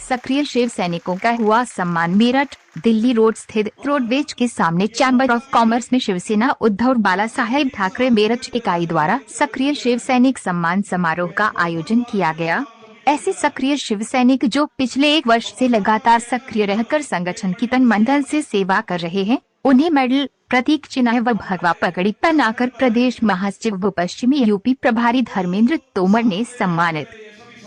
सक्रिय शिव सैनिकों का हुआ सम्मान। मेरठ दिल्ली रोड स्थित रोडवेज के सामने चैम्बर ऑफ कॉमर्स में शिवसेना उद्धव बालासाहेब ठाकरे मेरठ इकाई द्वारा सक्रिय शिव सैनिक सम्मान समारोह का आयोजन किया गया। ऐसे सक्रिय शिव सैनिक जो पिछले 1 वर्ष से लगातार सक्रिय रहकर संगठन की तन मन धन से सेवा कर रहे हैं, उन्हें मेडल, प्रतीक चिन्ह व भगवा पगड़ी पहनाकर प्रदेश महासचिव व पश्चिमी यूपी प्रभारी धर्मेंद्र तोमर ने सम्मानित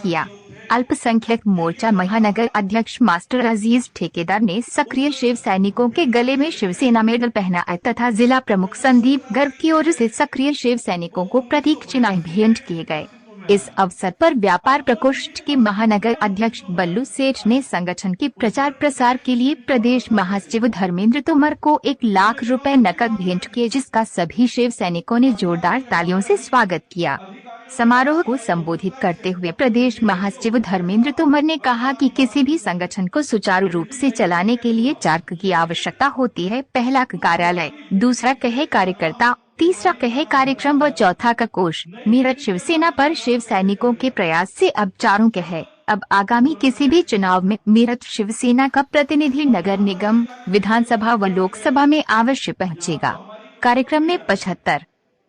किया। अल्पसंख्यक मोर्चा महानगर अध्यक्ष मास्टर अजीज ठेकेदार ने सक्रिय शिव सैनिकों के गले में शिवसेना मेडल पहनाया तथा जिला प्रमुख संदीप गर्ग की ओर से सक्रिय शिव सैनिकों को प्रतीक चिन्ह भेंट किए गए। इस अवसर पर व्यापार प्रकोष्ठ के महानगर अध्यक्ष बल्लू सेठ ने संगठन के प्रचार प्रसार के लिए प्रदेश महासचिव धर्मेंद्र तोमर को 1 लाख रुपए नकद भेंट किए, जिसका सभी शिव सैनिकों ने जोरदार तालियों से स्वागत किया। समारोह को संबोधित करते हुए प्रदेश महासचिव धर्मेंद्र तोमर ने कहा कि किसी भी संगठन को सुचारू रूप से चलाने के लिए 4 की आवश्यकता होती है। पहला कार्यालय, दूसरा कहे कार्यकर्ता, तीसरा कहे कार्यक्रम व चौथा का कोष। मेरठ शिवसेना पर शिव सैनिकों के प्रयास से अब 4 कहे। अब आगामी किसी भी चुनाव में मेरठ शिवसेना का प्रतिनिधि नगर निगम, विधानसभा व लोकसभा में अवश्य पहुंचेगा। कार्यक्रम में 75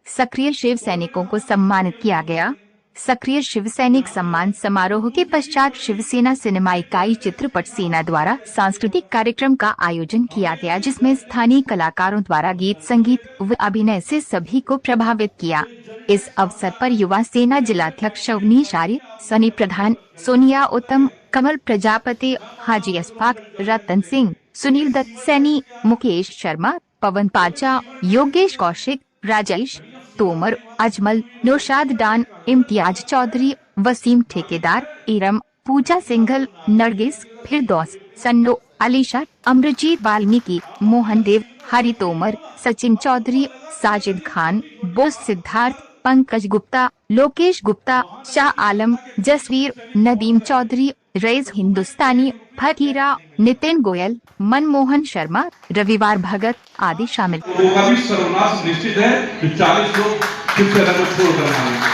सक्रिय शिव सैनिकों को सम्मानित किया गया। सक्रिय शिव सैनिक सम्मान समारोह के पश्चात शिवसेना सिनेमा इकाई चित्रपट सेना द्वारा सांस्कृतिक कार्यक्रम का आयोजन किया गया, जिसमें स्थानीय कलाकारों द्वारा गीत, संगीत व अभिनय से सभी को प्रभावित किया। इस अवसर पर युवा सेना जिलाध्यक्ष अवनीश आर्य, सनी प्रधान, सोनिया उत्तम, कमल प्रजापति, हाजी अस्फाक, रतन सिंह, सुनील दत्त सैनी, मुकेश शर्मा, पवन पाचा, योगेश कौशिक, राजेश तोमर, अजमल, नौशाद डान, इम्तियाज चौधरी, वसीम ठेकेदार, इरम, पूजा सिंघल, नरगिस, फिरदौस, सन्नो, अलीशा, अमरजीत वाल्मीकि, मोहन देव, हरि तोमर, सचिन चौधरी, साजिद खान, बोस सिद्धार्थ, पंकज गुप्ता, लोकेश गुप्ता, शाह आलम, जसवीर, नदीम चौधरी, रईस हिंदुस्तानी, फकीरा, नितिन गोयल, मनमोहन शर्मा, रविवार भगत आदि शामिल। लोगों का भी सर्वनाश निश्चित है कि 40 लोग शिवसेना को छोड़कर आएंगे।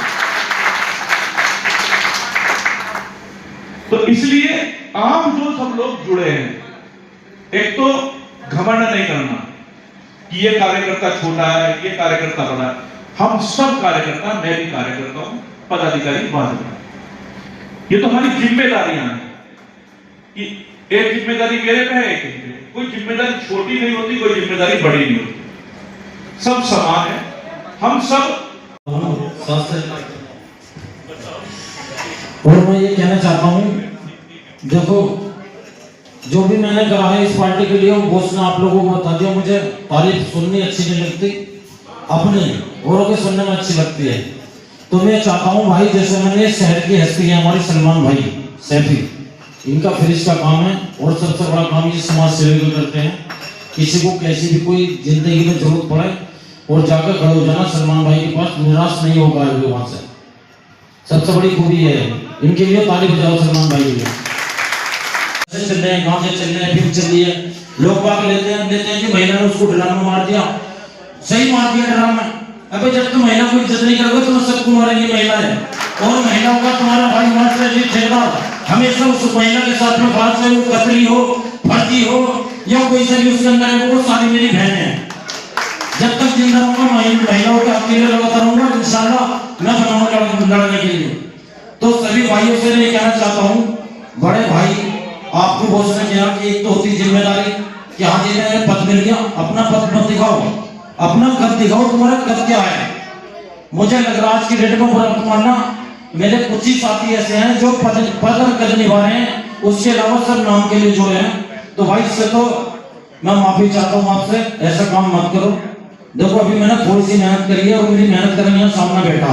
तो इसलिए आम जो सब लोग जुड़े हैं, एक तो घमंड नहीं करना कि ये कार्यकर्ता छोटा है, ये कार्यकर्ता बड़ा है। हम सब कार्यकर्ता, मैं भी कार्यकर्ता हूं, पदाधिकारी बाद में। ये तो हमारी जिम्मेदारियां हैं कि एक जिम्मेदारी मेरे पे है, एक कोई जिम्मेदारी छोटी नहीं होती, कोई जिम्मेदारी बड़ी नहीं होती, सब समान है। हम सब और मैं ये कहना चाहता हूं, देखो जो भी मैंने करा है इस पार्टी के लिए, वो बॉस ने आप लोगों को बता दिया। मुझे तारीफ सुननी अच्छी नहीं लगती, अपनी औरों के सुनने में अच्छी लगती है। तो मैं चाहता हूं भाई, जैसे मैंने शहर की हस्ती है हमारी सलमान भाई सैफी, इनका फ्रिज का काम है और सबसे बड़ा काम ये समाज सेवा करते हैं। किसी को कैसी भी कोई जिंदगी में जरूरत पड़े और जाकर खड़े हो जाना सलमान भाई के पास, निराश नहीं होगा वहां से। सबसे बड़ी खूबी है, इनके लिए ताली बजाओ सलमान भाई के लिए। चल रहे हैं, गाँव से चल रहे हैं, फिर चल रही है, लोग बाग लेते हैं कि महिला ने उसको ड्राम में मार दिया। सही मार दिया ड्राम में। अबे जब तुम महिला को इज्जत नहीं करोगे तो सबको मारेंगे महिला है। और महिलाओं का तुम्हारा भाई मास्टर ठेकेदार हमेशा उस महिला के साथ में बात से, वो कतरी हो, फर्जी हो या कोई सा भी उसके अंदर है, वो सारी मेरी बहन है। जब तक जिंदा रहूंगा महिलाओं के हक के लिए लगाता रहूंगा, इंशाल्लाह मैं बनाऊंगा लड़ने के लिए। तो सभी भाइयों से मैं कहना चाहता हूँ, बड़े भाई आपको बहुत ने कहा कि एक तो होती जिम्मेदारी कि हाँ जी मैं पद मिल गया, अपना पद मत दिखाओ, अपना कद दिखाओ, तुम्हारा कद क्या है। मुझे लग रहा आज की डेट में बुरा मत मानना, मेरे कुछ ही साथी ऐसे हैं जो पद और कद निभा रहे हैं, उसके अलावा सब नाम के लिए जुड़े हैं। तो भाई इससे तो मैं माफी चाहता हूँ आपसे, ऐसा काम मत करो। देखो अभी मैंने थोड़ी सी मेहनत करी है और मेरी मेहनत करने यहाँ सामने बैठा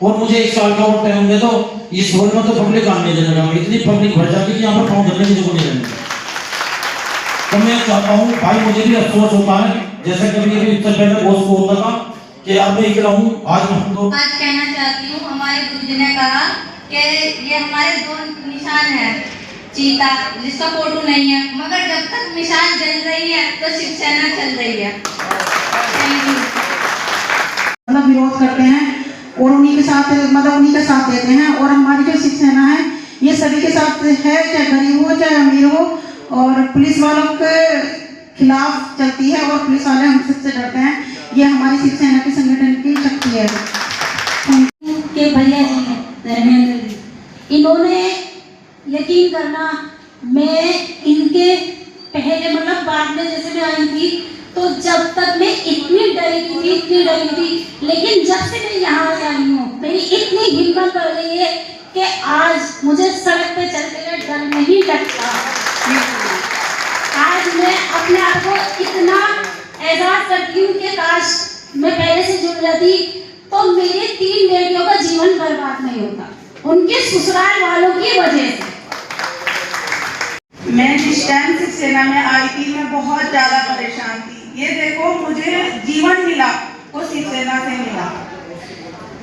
और मुझे 1 साल का और टाइम दे दो, इस होल में तो पब्लिक आने नहीं देगा, इतनी पब्लिक भर जाती कि यहाँ पर पाँव धरने की जगह नहीं रहने। तो मैं चाहता हूँ भाई, मुझे भी अफसोस होता है, जैसे कभी कभी इससे पहले बॉस को होता था कि यार मैं इकला हूँ, आज कहना चाहती हूँ, हमारे गुरुजी ने कहा कि ये हमारे 2 निशान है, चीता जिसका फोटो नहीं है, मगर जब तक निशान जल रही है तो शिवसेना चल रही है। मतलब विरोध करते हैं और उन्हीं के साथ, मतलब उन्हीं का साथ देते हैं। और हमारी जो शिवसेना है ये सभी के साथ है, चाहे गरीब हो चाहे अमीर हो, और पुलिस वालों के खिलाफ चलती है और पुलिस वाले हम सबसे डरते हैं। ये हमारी शिवसेना के संगठन की शक्ति है। के भैया जी हैं धर्मेंद्र जी, इन्होंने यकीन करना, मैं इनके पहले मतलब बाद में जैसे मैं आई थी तो जब तक मैं इतनी डरी थी, लेकिन जब से मैं यहाँ आई हूँ मेरी इतनी हिम्मत बढ़ गई है कि आज मुझे सड़क पे चलते हुए डर नहीं लगता। आज मैं अपने आप को इतना एहसास करती हूँ कि काश मैं पहले से जुड़ जाती तो मेरे 3 बेटियों का जीवन बर्बाद नहीं होता, उनके ससुराल वालों की वजह से। मैं जिस टाइम शिवसेना में आई थी मैं बहुत ज़्यादा परेशान थी। ये देखो मुझे जीवन मिला वो शिवसेना से मिला।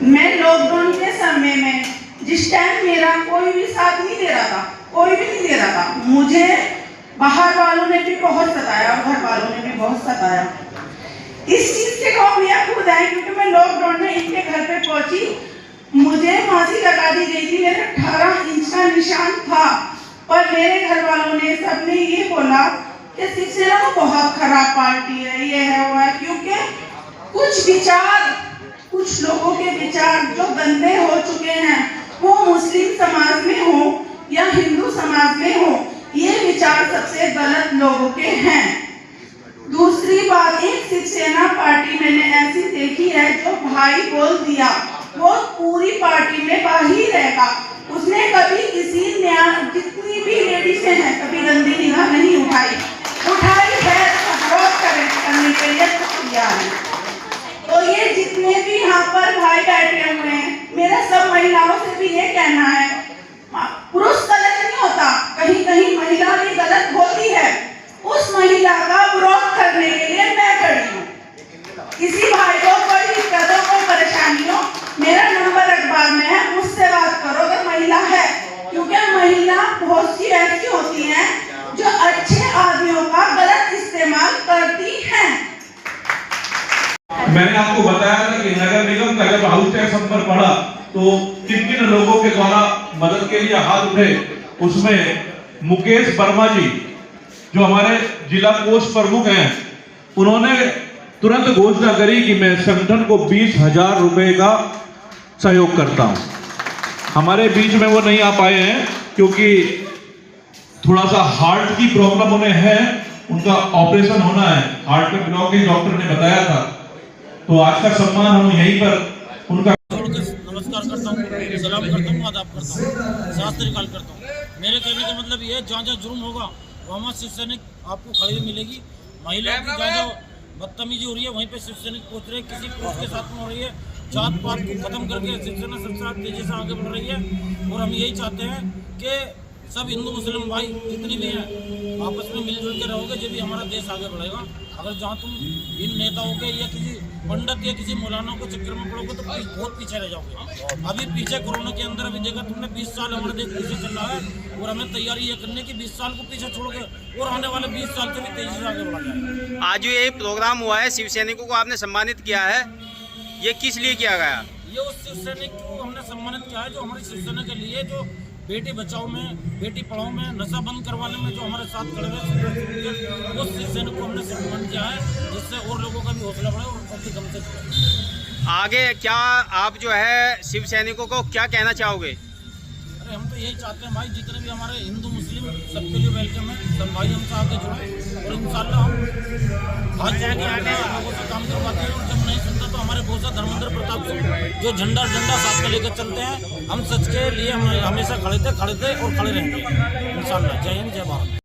मैं लॉकडाउन के समय में जिस टाइम मेरा कोई भी साथ नहीं दे रहा था, कोई भी नहीं दे रहा था, मुझे बाहर वालों ने भी बहुत सताया और घर वालों ने भी बहुत सताया। इस चीज़ के गवाह खुद है क्योंकि मैं लॉकडाउन में इनके घर पे पहुंची, मुझे फांसी लगा दी गई थी, मेरे 18 इंच का निशान था, पर मेरे घर वालों ने सबने ये बोला कि शिवसेना तो बहुत खराब पार्टी है, ये है वो है, क्योंकि कुछ विचार, कुछ लोगों के विचार जो गंदे हो चुके हैं, वो मुस्लिम समाज में हो या हिंदू समाज में हो, ये विचार सबसे गलत लोगों के हैं। दूसरी बात, एक शिवसेना पार्टी मैंने ऐसी देखी है जो भाई बोल दिया वो पूरी पार्टी में बाहर रहेगा। उसने कभी किसी जितनी भी लेडीज हैं कभी गंदी निगाह नहीं उठाई है तो विरोध करने के लिए तैयार है। तो ये जितने भी यहाँ पर भाई बैठे हुए हैं, मेरा सब महिलाओं से भी ये कहना है, पुरुष गलत नहीं होता, कहीं कहीं महिला भी गलत होती है, उस महिला का विरोध करने के लिए मैं खड़ी हूँ। किसी भाई को कोई दिक्कत हो, कोई परेशानी हो, मेरा नंबर अखबार में है, मुझसे बात करो अगर महिला है, क्योंकि महिला बहुत सी ऐसी होती हैं जो अच्छे आदमियों का गलत इस्तेमाल करती हैं। मैंने आपको बताया था कि नगर निगम का जब हाउस टैक्स हम पर पड़ा तो किन किन लोगों के द्वारा मदद के लिए हाथ उठे, उसमें मुकेश वर्मा जी जो हमारे जिला कोष प्रमुख हैं, उन्होंने तुरंत घोषणा करी कि मैं संगठन को 20,000 रुपए का सहयोग करता हूं। हमारे बीच में वो नहीं आ पाए हैं क्योंकि थोड़ा सा हार्ट की प्रॉब्लम उन्हें है, उनका ऑपरेशन होना है, हार्ट में ब्लॉकेज डॉक्टर ने बताया था। तो आज का सम्मान हम यहीं पर उनका नमस्कार करता हूँ, सलाम करता हूँ, आदाब करता हूँ, शास्त्री काल करता हूँ। मेरे कहने का मतलब ये, जहाँ जहाँ जुर्म होगा वहाँ शिवसैनिक आपको खड़ी मिलेगी। महिलाओं की जहाँ बदतमीजी हो रही है वहीं पे शिवसैनिक पहुँच रहे हैं, किसी पुरुष के साथ में हो रही है, जात पात को खत्म करके शिवसेना सबसे तेजी से आगे बढ़ रही है। और हम यही चाहते हैं कि सब हिंदू मुस्लिम भाई जितनी भी हैं आपस में मिलजुल के रहोगे, जब भी हमारा देश आगे बढ़ेगा। अगर जहाँ तुम इन नेताओं के या किसी पंडित या किसी मौलाना को चक्कर में पड़ोगे तो बहुत पीछे रह जाओगे। अभी पीछे कोरोना के अंदर अभी देखा तुमने 20 साल हमारा देश पीछे चल रहा है, और हमें तैयारी ये करने की 20 साल को पीछे छोड़ के और आने वाले 20 साल के भी तेजी से आगे बढ़ा जाए। आज जो ये प्रोग्राम हुआ है, शिव सैनिकों को आपने सम्मानित किया है, ये किस लिए किया गया? ये उस शिव सैनिक को हमने सम्मानित किया है जो हमारी शिवसेना के लिए, जो बेटी बचाओ में, बेटी पढ़ाओ में, नशा बंद करवाने में जो हमारे साथ खड़े हुए उस शिव सैनिक को हमने सम्मान किया है, जिससे और लोगों का भी हौसला बढ़े और काफी कम से कम। आगे क्या आप जो है शिव सैनिकों को क्या कहना चाहोगे? अरे हम तो यही चाहते हैं भाई, जितने भी हमारे हिंदू मुस्लिम सबके लिए वेलकम है, सब भाई हमसे आगे जुड़े और इंशाल्लाह हम आज जाके आगे लोगों से काम करवाते हैं। और जब नहीं सुनता तो हमारे बहुत सा धर्मेंद्र प्रताप सिंह जो झंडा साथ में लेकर चलते हैं, हम सच के लिए हम हमेशा खड़े थे और खड़े रहेंगे इंशाल्लाह। जय हिंद, जय भारत।